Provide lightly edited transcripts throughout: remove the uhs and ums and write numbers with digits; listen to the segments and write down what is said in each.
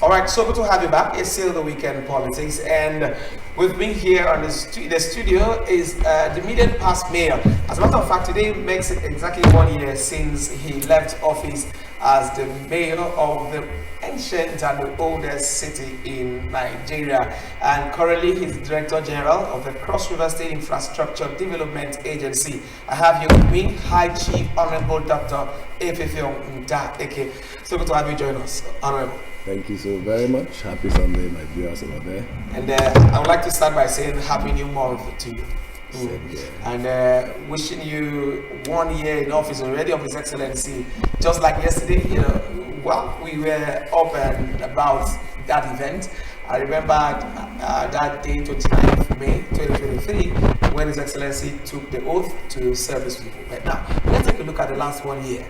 All right, so good to have you back. It's still the weekend politics, and with me here on the studio is the immediate past mayor. As a matter of fact, today makes it exactly 1 year since he left office as the mayor of the ancient and the oldest city in Nigeria, and currently he's Director General of the Cross River State Infrastructure Development Agency. I have here with me High Chief Honorable Dr. Efefiong Nda Eke. So good to have you join us, Honorable. Thank you so very much. Happy Sunday, my viewers over there. And I would like to start by saying Happy New Month to you. And wishing you 1 year in office already of His Excellency. Just like yesterday, well, we were up and about that event. I remember that day, 29th May 2023, when His Excellency took the oath to serve his people. But now, let's take a look at the last 1 year.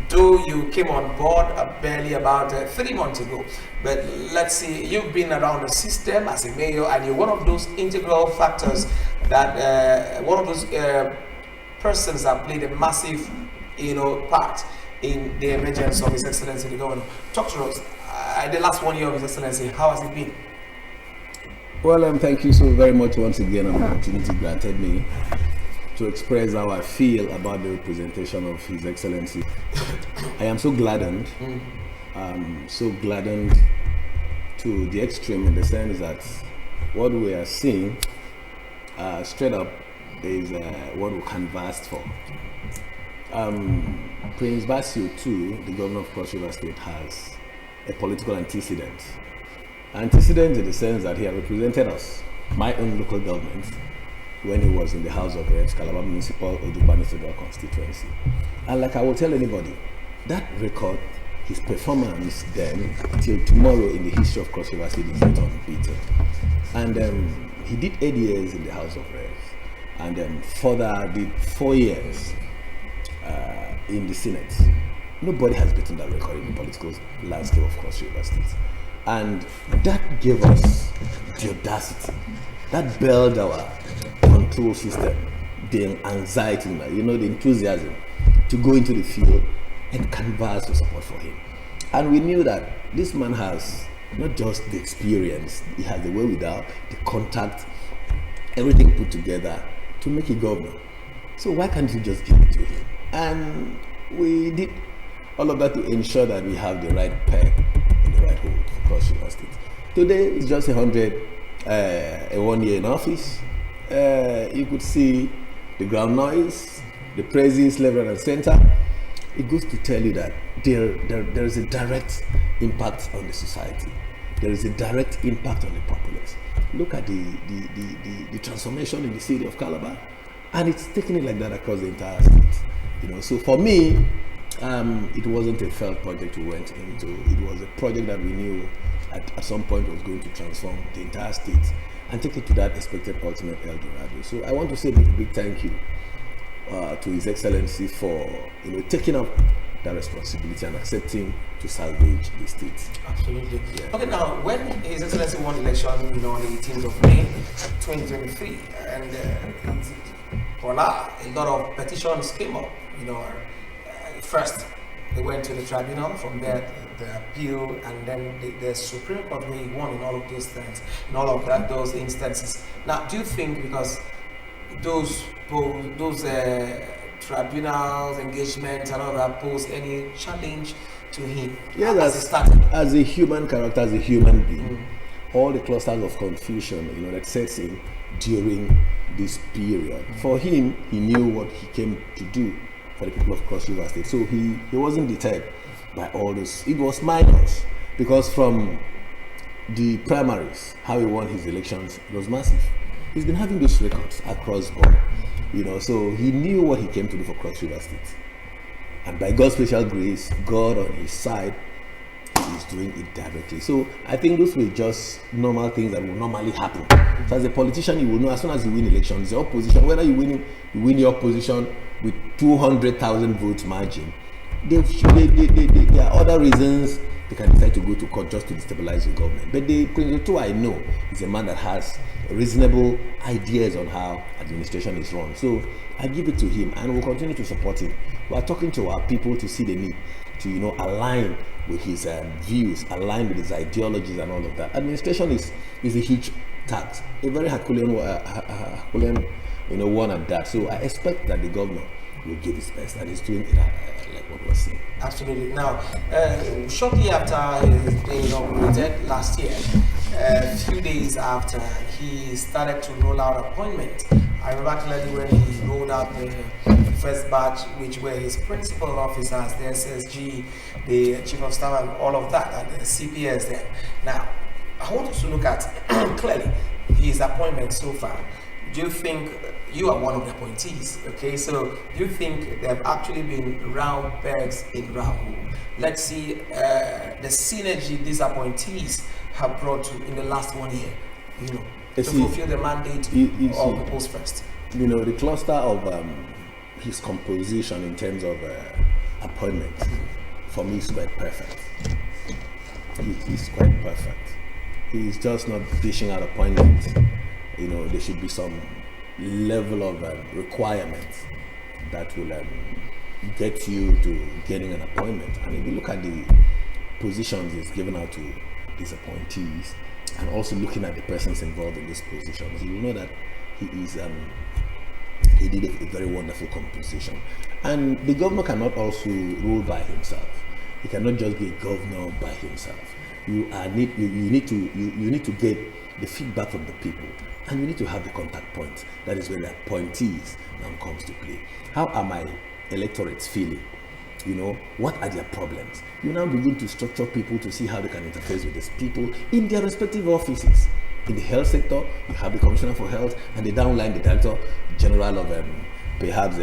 Though you came on board barely about 3 months ago, but let's see, you've been around the system as a mayor, and you're one of those integral factors that one of those persons that played a massive, part in the emergence of His Excellency the Governor. Talk to us. The last 1 year of His Excellency, how has it been? Well, thank you so very much once again on the opportunity granted me to express how I feel about the representation of His Excellency. I am so gladdened, to the extreme, in the sense that what we are seeing straight up is what we canvassed for. Prince Bassio too, the governor of Cross River State, has a political antecedent. Antecedent in the sense that he had represented us, my own local government, when he was in the House of Reps, Calabar Municipal Odubani Federal Constituency. And like I will tell anybody, that record, his performance then, till tomorrow in the history of Cross River State, is not unbeaten. And he did 8 years in the House of Reps, and then further did 4 years in the Senate. Nobody has beaten that record in the political landscape of Cross River State. And that gave us the audacity, that built our control system, the anxiety, the enthusiasm to go into the field and canvass the support for him. And we knew that this man has not just the experience, he has the wherewithal, the contact, everything put together to make a governor. So why can't you just give it to him? And we did all of that to ensure that we have the right peg in the right hole for Cross River State. Today it's just 100, a 1 year in office. You could see the ground noise, the praises left, right, and center. It goes to tell you that there is a direct impact on the society. There is a direct impact on the populace. Look at the transformation in the city of Calabar, and it's taking it like that across the entire state. So for me, it wasn't a failed project we went into. It was a project that we knew at some point was going to transform the entire state and take it to that expected ultimate El Dorado. So I want to say a big thank you to His Excellency for taking up that responsibility and accepting to salvage the state. Absolutely. Yeah. Okay, now when His Excellency won the election, on the 18th of May 2023, and voila, a lot of petitions came up. First they went to the tribunal, from there the appeal, and then the Supreme Court, where he won in all of those things, in all of those instances. Now, do you think because those tribunals, engagements, and all that pose any challenge to him? Yeah, as a human character, as a human being, all the clusters of confusion, that sets in during this period. For him, he knew what he came to do for the people of Cross River State. So he wasn't deterred by all this. It was minors, because from the primaries, how he won his elections, it was massive. He's been having those records across board, so he knew what he came to do for Cross River State. And by God's special grace, God on his side is doing it directly. So I think those were just normal things that will normally happen. So as a politician, you will know as soon as you win elections, the opposition, whether you win your position with 200,000 votes margin, there are other reasons they can decide to go to court just to destabilize the government. But the Prince Otu I know is a man that has reasonable ideas on how administration is run. So I give it to him, and we'll continue to support him. We are talking to our people to see the need. to align with his views, align with his ideologies and all of that. Administration is a huge task, a very Herculean one at that. So I expect that the governor will give his best, and he's doing it like what we're seeing. Absolutely. Now, shortly after his being inaugurated last year, a few days after, he started to roll out appointments. I remember clearly when he rolled out the first batch, which were his principal officers, the SSG, the chief of staff, and all of that, and the CPS there. Now, I want us to look at clearly his appointments so far. Do you think you are one of the appointees? Okay, so do you think there have actually been round pegs in round hole? Let's see the synergy these appointees have brought to in the last 1 year, to fulfill the mandate of the post first. The cluster of his composition in terms of appointments, for me, is quite perfect. He's quite perfect. He's just not dishing out appointments. There should be some level of requirements that will get you to getting an appointment. And if you look at the positions he's given out to these appointees, and also looking at the persons involved in these positions, you will know that he did a very wonderful composition. And the governor cannot also rule by himself. He cannot just be a governor by himself. You need to get the feedback from the people, and you need to have the contact point. That is where the appointees now comes to play. How are my electorates feeling? What are their problems? You now begin to structure people to see how they can interface with these people in their respective offices. In the health sector, you have the Commissioner for Health, and the downline, the Director General of perhaps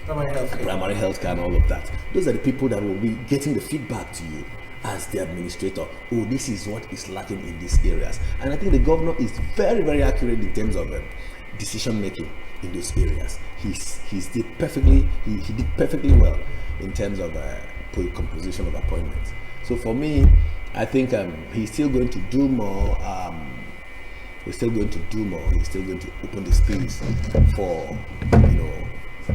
primary health care and all of that. Those are the people that will be getting the feedback to you as the administrator. Oh, this is what is lacking in these areas. And I think the governor is very, very accurate in terms of decision making in those areas. He did perfectly well in terms of composition of appointments. So for me, I think he's still going to do more. He's still going to open the space for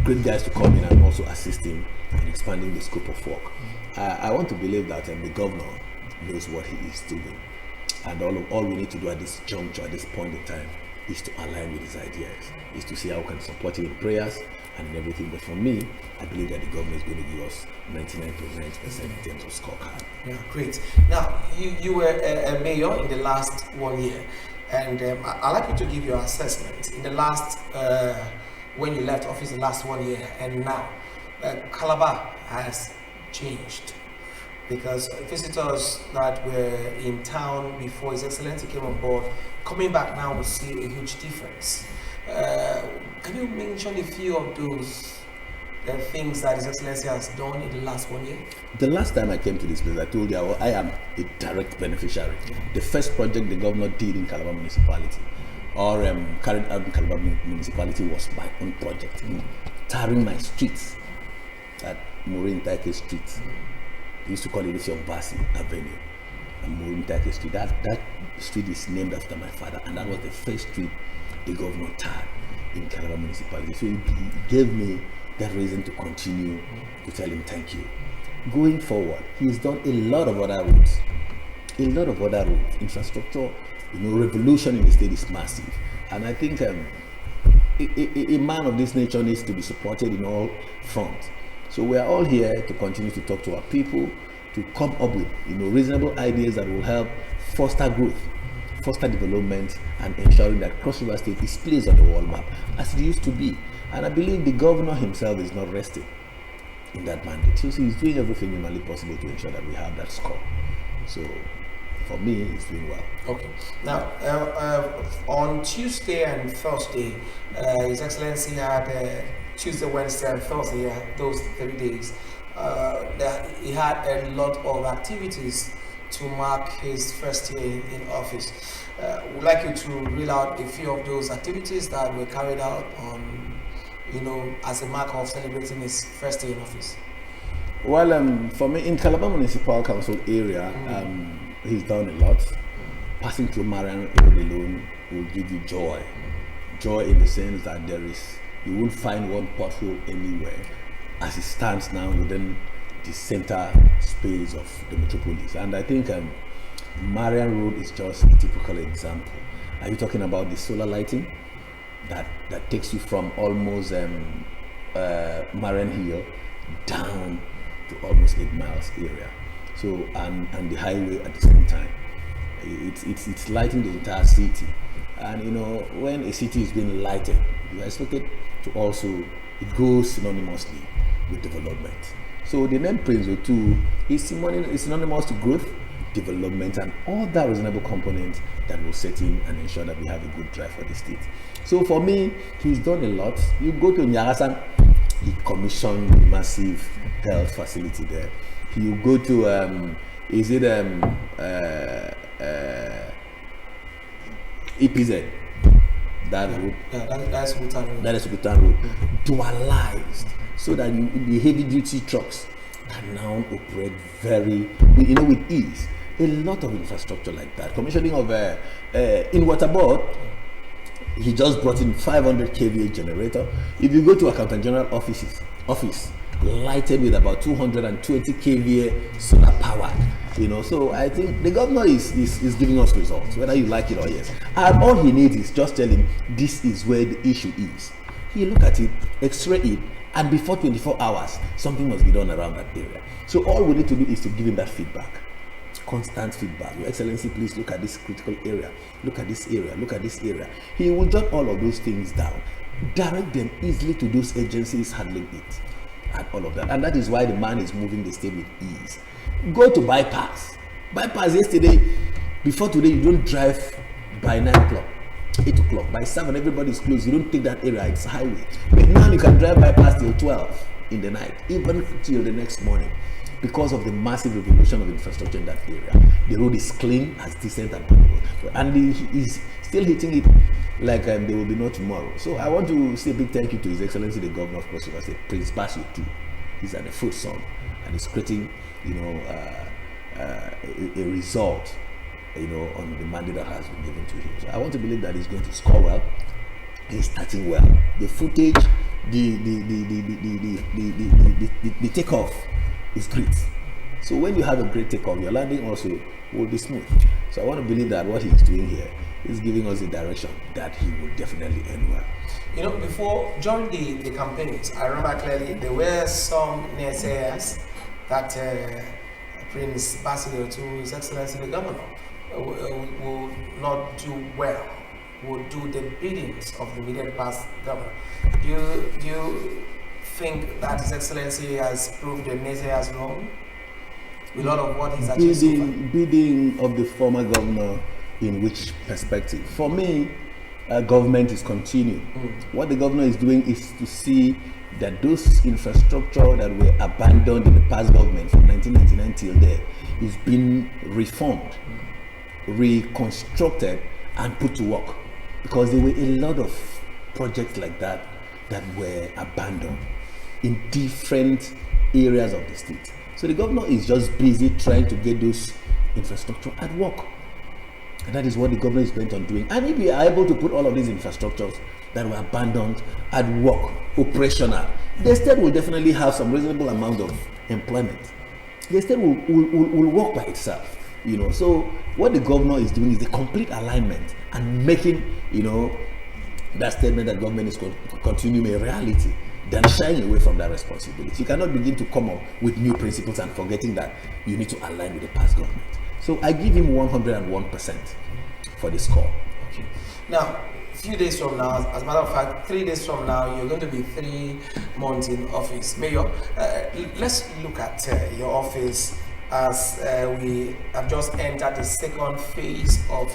great guys to come in and also assist him in expanding the scope of work. I want to believe that the governor knows what he is doing, and all we need to do at this juncture, at this point in time, is to align with his ideas, is to see how we can support him in prayers and in everything. But for me, I believe that the government is going to give us 99.9% in terms of scorecard. Yeah, great. Now, you were a mayor in the last 1 year, and I'd like you to give your assessment in the last, when you left office the last 1 year, and now Calabar has changed, because visitors that were in town before His Excellency came on board, coming back now, will see a huge difference. Can you mention a few of those things that His Excellency has done in the last 1 year? The last time I came to this place, I told you I am a direct beneficiary. The first project the governor did in Calabar Municipality, or carried out in Calabar Municipality, was my own project, tarring my streets at Maureen Taike Street. They used to call it Ifeong Basi Avenue and Maureen Taike Street. That street is named after my father, and that was the first street the governor tarred in Calabar Municipality. So he gave me that reason to continue to tell him thank you. Going forward, he's done a lot of other roads. Infrastructure, revolution in the state is massive, and I think a man of this nature needs to be supported in all fronts. So we are all here to continue to talk to our people, to come up with reasonable ideas that will help foster growth, foster development, and ensuring that Cross River State is placed on the world map as it used to be. And I believe the governor himself is not resting in that mandate. So he's doing everything humanly possible to ensure that we have that score. So for me, he's doing well. Okay. Now, on Tuesday and Thursday, His Excellency had Tuesday, Wednesday, and Thursday, those 3 days, he had a lot of activities to mark his first year in office. Would like you to reel out a few of those activities that were carried out on, as a mark of celebrating his first year in office. Well, for me, in Calabar Municipal Council area, he's done a lot. Passing through Marian Road alone will give you joy. Joy in the sense that you won't find one pothole anywhere. As it stands now, within the center space of the metropolis. And I think Marian Road is just a typical example. Are you talking about the solar lighting that takes you from almost Marian Hill down to almost 8 miles area? So and the highway at the same time. It's lighting the entire city. And you know, when a city is being lighted, you are expected to also, it goes synonymously with development. So the name Prince O2 is synonymous to growth, development, and all that reasonable components that will set in and ensure that we have a good drive for the state. So for me, he's done a lot. You go to Nyagasan, he commissioned a massive health facility there. You go to EPZ, that road. Yeah, that's Sultan Road. That is Sultan Road. Dualized so that the heavy duty trucks can now operate with ease. A lot of infrastructure like that. Commissioning of in Waterboard, he just brought in 500 kVA generator. If you go to Accountant General office lighted with about 220 kVA solar powered. So I think the governor is giving us results, whether you like it or yes. And all he needs is just tell him this is where the issue is. He look at it, x-ray it, and before 24 hours, something must be done around that area. So all we need to do is to give him that feedback. Constant feedback. Your Excellency, please look at this critical area. Look at this area. Look at this area. He will jot all of those things down. Direct them easily to those agencies handling it. And all of that. And that is why the man is moving the state with ease. Go to bypass. Bypass yesterday, before today, you don't drive by 9 o'clock, 8 o'clock. By 7, everybody's closed. You don't take that area, it's highway. But now you can drive bypass till 12 in the night, even till the next morning, because of the massive revolution of infrastructure in that area. The road is clean, as decent and beautiful. And he's still hitting it like there will be no tomorrow. So I want to say a big thank you to His Excellency the Governor of Cross River State, Prince Bassey too. He's at the foot son, and he's creating, a result, on the mandate that has been given to him. So I want to believe that he's going to score well. He's starting well. The footage, the takeoff is great. So when you have a great takeoff, your landing also will be smooth. So I want to believe that what he's doing here is giving us a direction that he will definitely end well. Before, during the campaigns, I remember clearly there were some naysayers that Prince Bassey, to His Excellency the Governor, will not do well, will do the biddings of the immediate past governor. Do you think that His Excellency has proved the naysayers wrong? A lot of what he's achieved. Bidding of the former governor in which perspective? For me, government is continuing. What the governor is doing is to see that those infrastructure that were abandoned in the past government from 1999 till there is being reformed, reconstructed, and put to work, because there were a lot of projects like that were abandoned in different areas of the state. So the governor is just busy trying to get those infrastructure at work. And that is what the government is bent on doing. And if we are able to put all of these infrastructures that were abandoned at work, operational, the state will definitely have some reasonable amount of employment. The state will work by itself. So what the governor is doing is the complete alignment and making, that statement that government is going to continue a reality, then shying away from that responsibility. You cannot begin to come up with new principles and forgetting that you need to align with the past government. So I give him 101% for the score. Okay. Now, a few days from now, as a matter of fact, 3 days from now, you're going to be 3 months in office. Mayor, let's look at your office as we have just entered the second phase of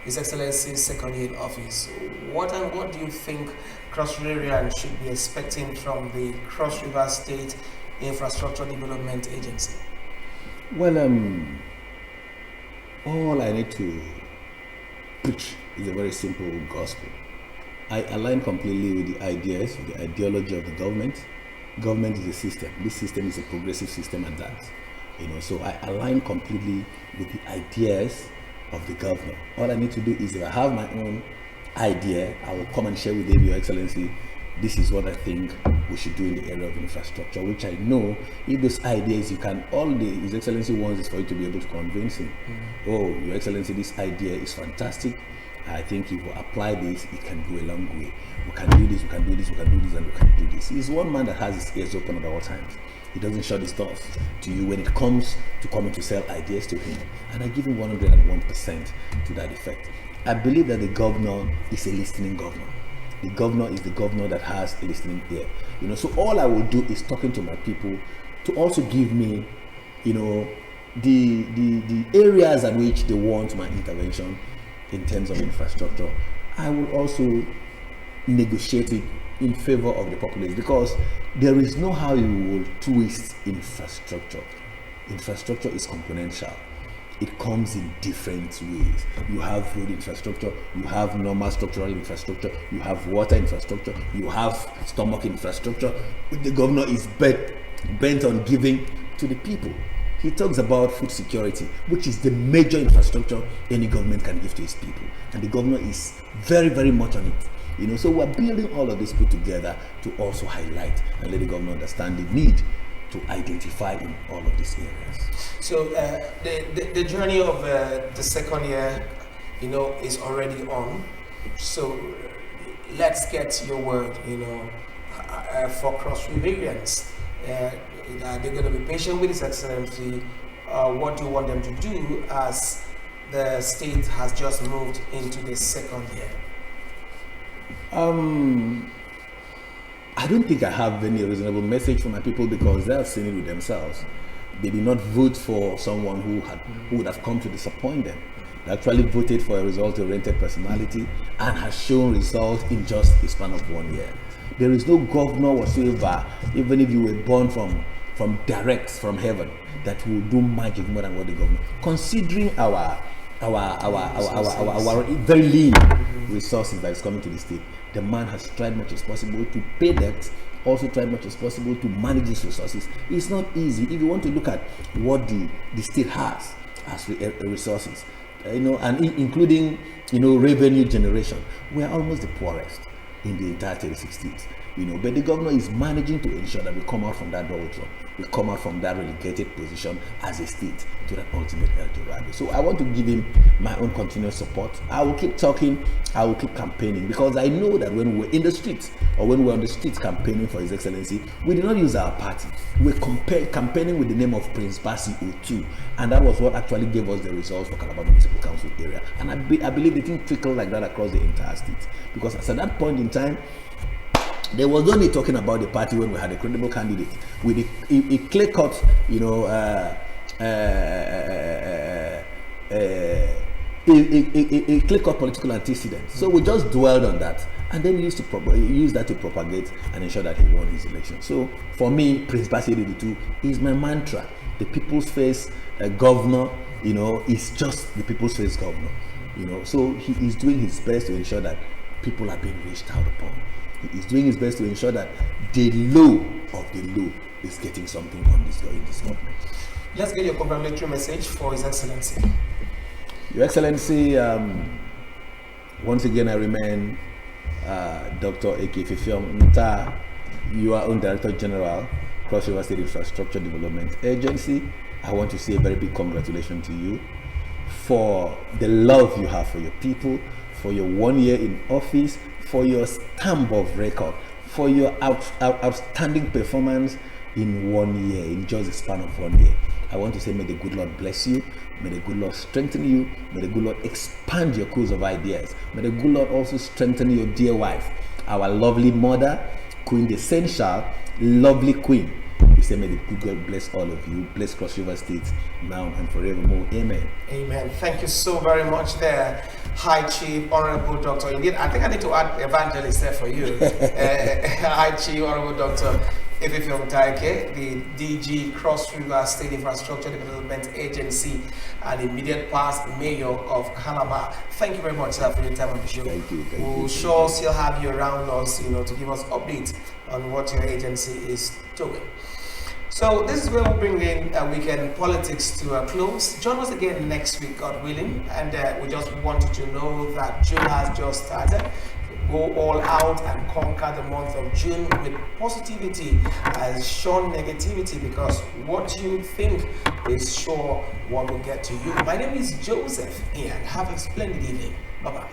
His Excellency's second year in office. What do you think Cross Riverians should be expecting from the Cross River State Infrastructure Development Agency? Well, all I need to preach is a very simple gospel. I align completely with the ideas, with the ideology of the government. Government is a system. This system is a progressive system at that. So I align completely with the ideas of the governor. All I need to do is, if I have my own idea, I will come and share with him, Your Excellency, this is what I think we should do in the area of infrastructure, which I know if those ideas you can, all His Excellency wants is for you to be able to convince him. Oh, Your Excellency, this idea is fantastic. I think if we apply this, it can go a long way. We can do this, we can do this, we can do this, and we can do this. He's one man that has his ears open at all times. He doesn't shut his doors to you when it comes to coming to sell ideas to him. And I give him 101% to that effect. I believe that the governor is a listening governor. The governor is the governor that has a listening ear. So all I will do is talking to my people to also give me, the areas at which they want my intervention in terms of infrastructure. I will also negotiate it in favor of the populace, because there is no how you will twist infrastructure. Infrastructure is componential. It comes in different ways. You have road infrastructure, you have normal structural infrastructure, you have water infrastructure, you have stomach infrastructure. The governor is bent on giving to the people. He talks about food security, which is the major infrastructure any government can give to its people. And the governor is very, very much on it. So we're building all of this put together to also highlight and let the governor understand the need to identify in all of these areas. So the journey of the second year, is already on. So let's get your word, for Cross Riverians. They're going to be patient with His Excellency. What do you want them to do as the state has just moved into the second year? I don't think I have any reasonable message for my people, because they have seen it with themselves. They did not vote for someone who would have come to disappoint them. They actually voted for a result-oriented personality and has shown results in just a span of 1 year. There is no governor whatsoever, even if you were born from direct from heaven, that will do magic more than what the governor. Considering our very lean resources that is coming to the state, the man has tried much as possible to pay debt, also tried much as possible to manage these resources. It's not easy. If you want to look at what the state has as resources, and including revenue generation, we are almost the poorest in the entire 36 states. But the governor is managing to ensure that we come out from that doldrum, we come out from that relegated position as a state to that ultimate El Dorado. So I want to give him my own continuous support. I will keep talking, I will keep campaigning, because I know that when we're in the streets, or when we're on the streets campaigning for His Excellency, we did not use our party. We're campaigning with the name of Prince Bassey O2, and that was what actually gave us the results for Calabar Municipal Council area. And I believe the thing trickled like that across the entire state, because at that point in time, there was no need talking about the party when we had a credible candidate with a clear-cut, a clear-cut political antecedent. So we just dwelled on that, and then used that to propagate and ensure that he won his election. So for me, Prince Bassey O2 is my mantra. The people's face governor, is just the people's face governor. So he is doing his best to ensure that people are being reached out upon. He is doing his best to ensure that the low of the low is getting something on this government. Let's get your congratulatory message for His Excellency. Your Excellency, once again I remain Dr. A.K. Fifiong Nta. You are own Director General, Cross River State Infrastructure Development Agency. I want to say a very big congratulations to you for the love you have for your people, for your 1 year in office, for your stamp of record, for your outstanding performance in 1 year, in just a span of 1 year. I want to say, may the good Lord bless you, may the good Lord strengthen you, may the good Lord expand your cruise of ideas, may the good Lord also strengthen your dear wife, our lovely mother, Queen Essential, lovely Queen. We say, may the good God bless all of you, bless Cross River State now and forevermore. Amen. Amen. Thank you so very much there, High Chief, Honorable Dr. Indeed, I think I need to add evangelist there for you. High Chief, Honorable Dr. Fifiong Nta, the DG, Cross River State Infrastructure Development Agency, and immediate past mayor of Calabar. Thank you very much, sir, for your time on the show. Thank you. We'll sure still have you around us, to give us updates on what your agency is doing. So this is where we bring in weekend politics to a close. Join us again next week, God willing. And we just want you to know that June has just started. go all out and conquer the month of June with positivity and shun negativity, because what you think is sure what will get to you. My name is Joseph, and have a splendid evening. Bye-bye.